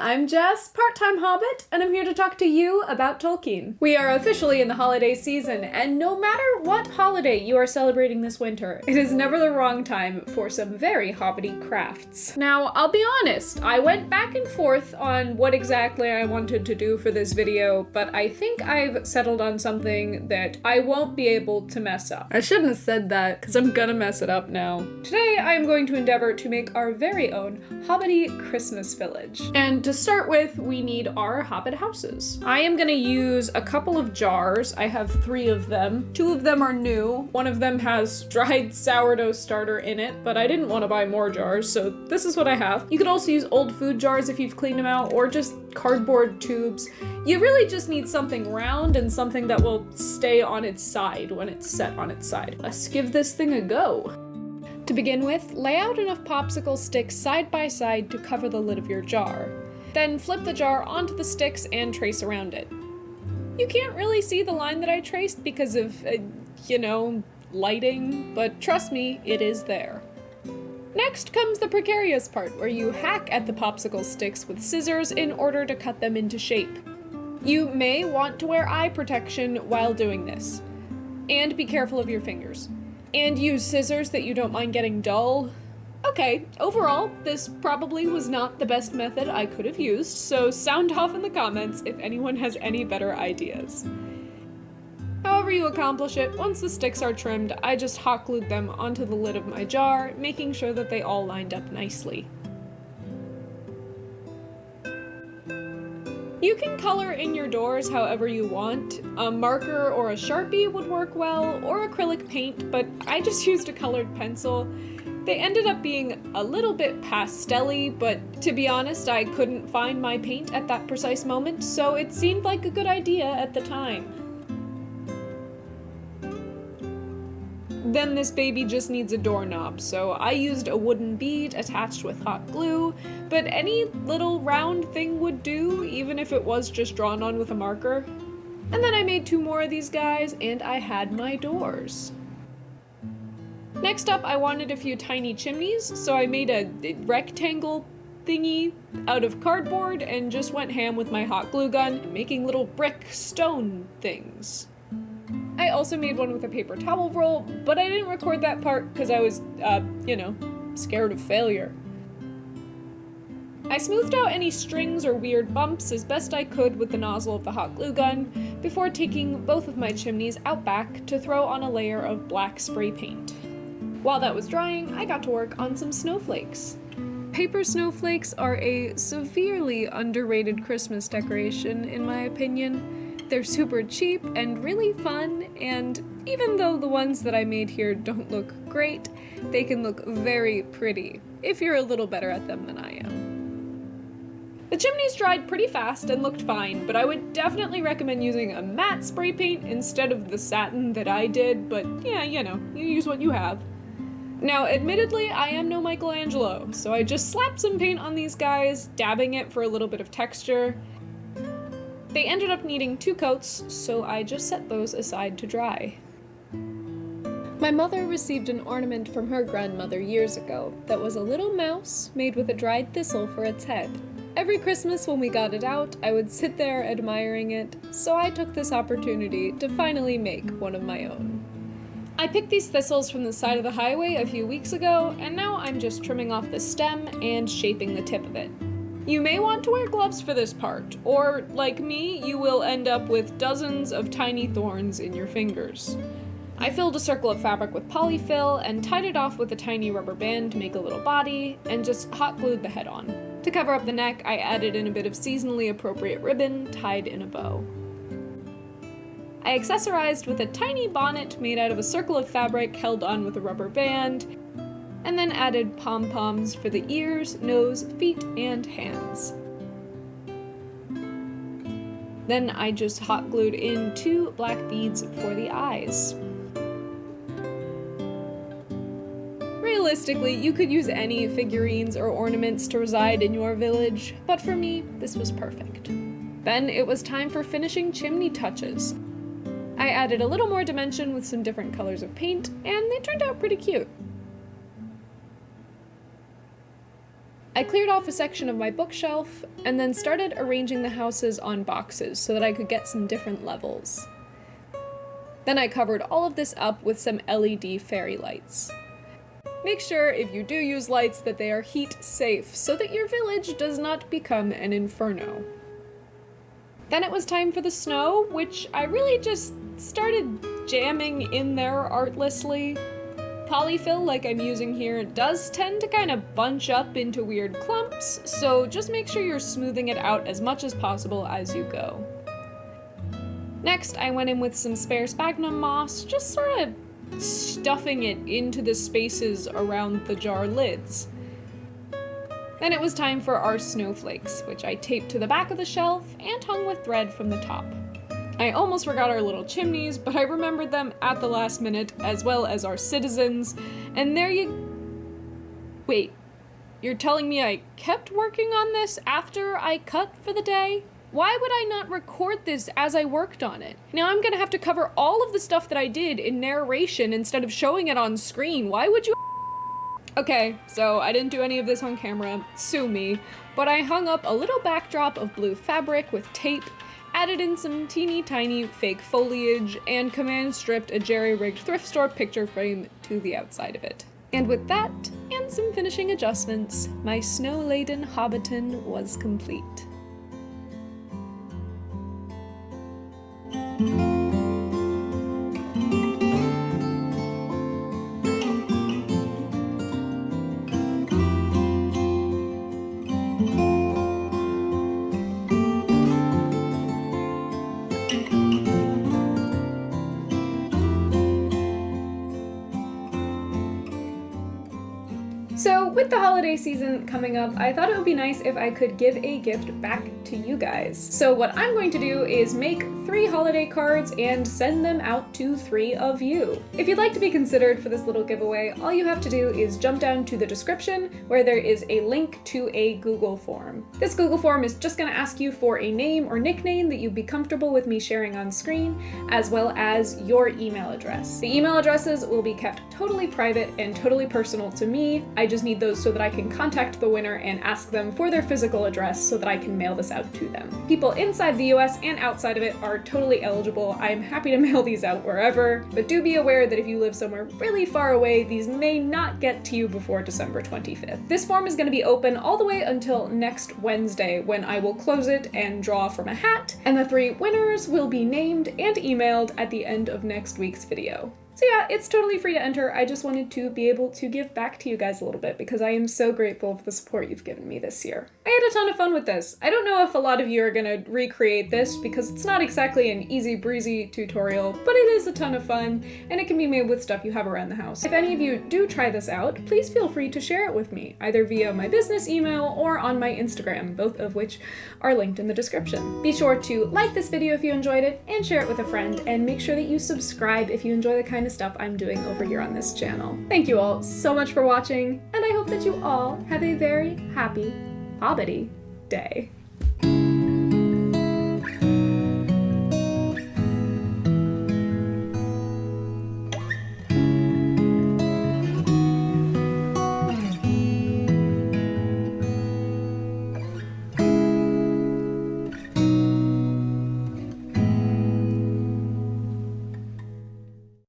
I'm Jess, part-time Hobbit, and I'm here to talk to you about Tolkien. We are officially in the holiday season, and no matter what holiday you are celebrating this winter, it is never the wrong time for some very Hobbit-y crafts. Now, I'll be honest, I went back and forth on what exactly I wanted to do for this video, but I think I've settled on something that I won't be able to mess up. I shouldn't have said that, because I'm gonna mess it up now. Today, I am going to endeavor to make our very own Hobbit-y Christmas village. And to start with, we need our Hobbit houses. I am gonna use a couple of jars. I have 3 of them. 2 of them are new. One of them has dried sourdough starter in it, but I didn't want to buy more jars, so this is what I have. You could also use old food jars if you've cleaned them out, or just cardboard tubes. You really just need something round and something that will stay on its side when it's set on its side. Let's give this thing a go. To begin with, lay out enough popsicle sticks side by side to cover the lid of your jar. Then flip the jar onto the sticks and trace around it. You can't really see the line that I traced because of, lighting, but trust me, it is there. Next comes the precarious part, where you hack at the popsicle sticks with scissors in order to cut them into shape. You may want to wear eye protection while doing this, and be careful of your fingers. And use scissors that you don't mind getting dull. Okay, overall, this probably was not the best method I could have used, so sound off in the comments if anyone has any better ideas. However you accomplish it, once the sticks are trimmed, I just hot glued them onto the lid of my jar, making sure that they all lined up nicely. You can color in your doors however you want. A marker or a Sharpie would work well, or acrylic paint, but I just used a colored pencil. They ended up being a little bit pastel-y, but to be honest, I couldn't find my paint at that precise moment, so it seemed like a good idea at the time. Then this baby just needs a doorknob, so I used a wooden bead attached with hot glue, but any little round thing would do, even if it was just drawn on with a marker. And then I made 2 more of these guys, and I had my doors. Next up, I wanted a few tiny chimneys, so I made a rectangle thingy out of cardboard and just went ham with my hot glue gun, making little brick stone things. I also made one with a paper towel roll, but I didn't record that part because I was, scared of failure. I smoothed out any strings or weird bumps as best I could with the nozzle of the hot glue gun before taking both of my chimneys out back to throw on a layer of black spray paint. While that was drying, I got to work on some snowflakes. Paper snowflakes are a severely underrated Christmas decoration, in my opinion. They're super cheap and really fun, and even though the ones that I made here don't look great, they can look very pretty, if you're a little better at them than I am. The chimneys dried pretty fast and looked fine, but I would definitely recommend using a matte spray paint instead of the satin that I did, but yeah, you use what you have. Now, admittedly, I am no Michelangelo, so I just slapped some paint on these guys, dabbing it for a little bit of texture. They ended up needing 2 coats, so I just set those aside to dry. My mother received an ornament from her grandmother years ago that was a little mouse made with a dried thistle for its head. Every Christmas when we got it out, I would sit there admiring it, so I took this opportunity to finally make one of my own. I picked these thistles from the side of the highway a few weeks ago, and now I'm just trimming off the stem and shaping the tip of it. You may want to wear gloves for this part, or, like me, you will end up with dozens of tiny thorns in your fingers. I filled a circle of fabric with polyfill and tied it off with a tiny rubber band to make a little body, and just hot glued the head on. To cover up the neck, I added in a bit of seasonally appropriate ribbon tied in a bow. I accessorized with a tiny bonnet made out of a circle of fabric held on with a rubber band, and then added pom-poms for the ears, nose, feet, and hands. Then I just hot glued in 2 black beads for the eyes. Realistically, you could use any figurines or ornaments to reside in your village, but for me, this was perfect. Then it was time for finishing chimney touches. I added a little more dimension with some different colors of paint, and they turned out pretty cute. I cleared off a section of my bookshelf, and then started arranging the houses on boxes so that I could get some different levels. Then I covered all of this up with some LED fairy lights. Make sure, if you do use lights, that they are heat safe so that your village does not become an inferno. Then it was time for the snow, which I really just started jamming in there artlessly. Polyfill, like I'm using here, does tend to kind of bunch up into weird clumps, so just make sure you're smoothing it out as much as possible as you go. Next, I went in with some spare sphagnum moss, just sort of stuffing it into the spaces around the jar lids. Then it was time for our snowflakes, which I taped to the back of the shelf and hung with thread from the top. I almost forgot our little chimneys, but I remembered them at the last minute, as well as our citizens, and there you... Wait, you're telling me I kept working on this after I cut for the day? Why would I not record this as I worked on it? Now I'm gonna have to cover all of the stuff that I did in narration instead of showing it on screen. Why would you? Okay, so I didn't do any of this on camera, sue me, but I hung up a little backdrop of blue fabric with tape, added in some teeny tiny fake foliage, and command stripped a jerry-rigged thrift store picture frame to the outside of it. And with that, and some finishing adjustments, my snow-laden Hobbiton was complete. So, with the holiday season coming up, I thought it would be nice if I could give a gift back to you guys. So what I'm going to do is make 3 holiday cards and send them out to 3 of you. If you'd like to be considered for this little giveaway, all you have to do is jump down to the description where there is a link to a Google form. This Google form is just going to ask you for a name or nickname that you'd be comfortable with me sharing on screen, as well as your email address. The email addresses will be kept totally private and totally personal to me. I just need those so that I can contact the winner and ask them for their physical address so that I can mail this out to them. People inside the US and outside of it are totally eligible. I am happy to mail these out wherever, but do be aware that if you live somewhere really far away, these may not get to you before December 25th. This form is going to be open all the way until next Wednesday, when I will close it and draw from a hat, and the 3 winners will be named and emailed at the end of next week's video. So yeah, it's totally free to enter. I just wanted to be able to give back to you guys a little bit because I am so grateful for the support you've given me this year. I had a ton of fun with this. I don't know if a lot of you are gonna recreate this because it's not exactly an easy breezy tutorial, but it is a ton of fun and it can be made with stuff you have around the house. If any of you do try this out, please feel free to share it with me, either via my business email or on my Instagram, both of which are linked in the description. Be sure to like this video if you enjoyed it and share it with a friend, and make sure that you subscribe if you enjoy the kind of stuff I'm doing over here on this channel. Thank you all so much for watching, and I hope that you all have a very happy Hobbit-y day.